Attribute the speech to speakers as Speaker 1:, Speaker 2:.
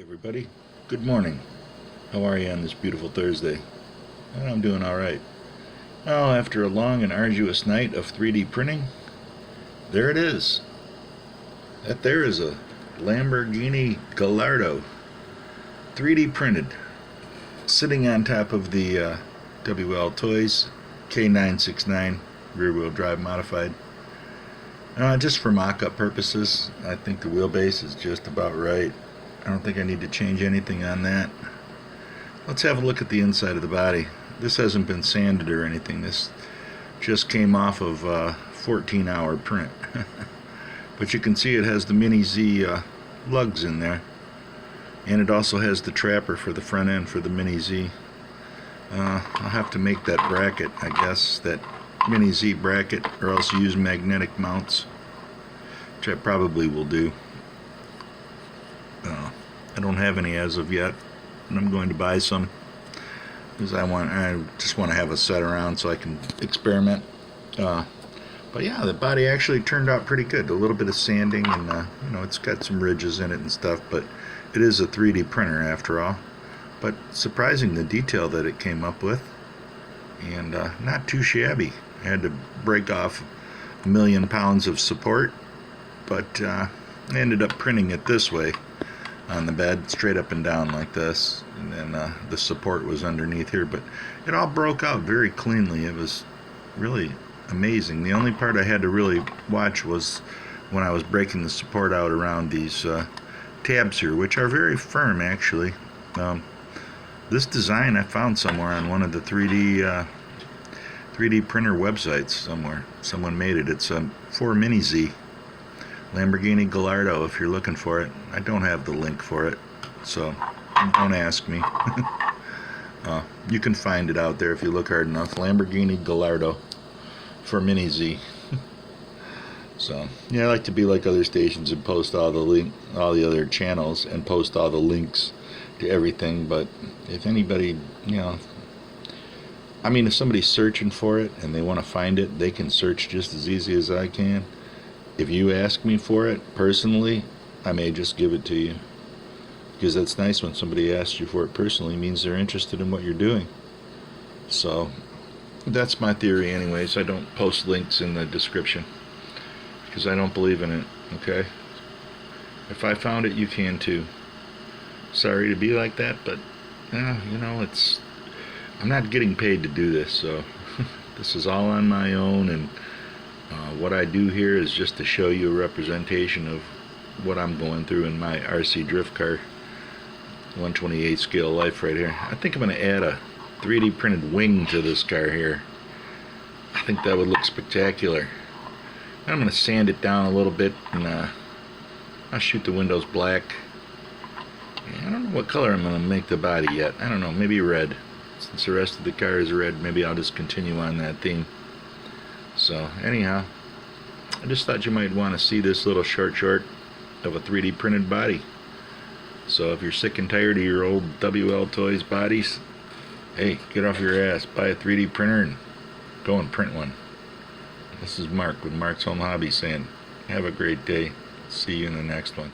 Speaker 1: Everybody, good morning. How are you on this beautiful Thursday? I'm doing alright. Well, after a long and arduous night of 3D printing, there it is. That there is a Lamborghini Gallardo 3D printed, sitting on top of the WLtoys K969 rear-wheel drive modified. Just for mock-up purposes, I think the wheelbase is just about right. I don't think I need to change anything on that. Let's have a look at the inside of the body. This hasn't been sanded or anything. This just came off of a 14-hour print. But you can see it has the Mini Z lugs in there. And it also has the trapper for the front end for the Mini Z. I'll have to make that bracket, I guess, that Mini Z bracket, or else use magnetic mounts, which I probably will do. I don't have any as of yet, and I'm going to buy some because I just want to have a set around so I can experiment. But yeah, the body actually turned out pretty good. A little bit of sanding, and it's got some ridges in it and stuff, but it is a 3D printer after all. But surprising the detail that it came up with, and not too shabby. I had to break off 1,000,000 pounds of support, but I ended up printing it this way on the bed, straight up and down like this, and then the support was underneath here, but it all broke out very cleanly. It was really amazing. The only part I had to really watch was when I was breaking the support out around these tabs here, which are very firm actually. This design I found somewhere on one of the 3D printer websites somewhere. Someone made it. It's for Mini Z. Lamborghini Gallardo, if you're looking for it. I don't have the link for it, so don't ask me. You can find it out there if you look hard enough. Lamborghini Gallardo for Mini Z. So yeah, I like to be like other stations and post all the other channels and post all the links to everything. But if anybody, if somebody's searching for it and they want to find it, they can search just as easy as I can. If you ask me for it personally, I may just give it to you, because that's nice when somebody asks you for it personally. It means they're interested in what you're doing. So that's my theory anyways. I don't post links in the description because I don't believe in it. Okay, if I found it, you can too. Sorry to be like that, but I'm not getting paid to do this, so this is all on my own, and what I do here is just to show you a representation of what I'm going through in my RC drift car, 1/28 scale life right here. I think I'm going to add a 3D printed wing to this car here. I think that would look spectacular. I'm going to sand it down a little bit, and I'll shoot the windows black. I don't know what color I'm going to make the body yet. I don't know, maybe red. Since the rest of the car is red, maybe I'll just continue on that theme. So anyhow, I just thought you might want to see this little short of a 3D printed body. So if you're sick and tired of your old WLtoys bodies, hey, get off your ass, buy a 3D printer and go and print one. This is Mark with Mark's Home Hobby saying, have a great day. See you in the next one.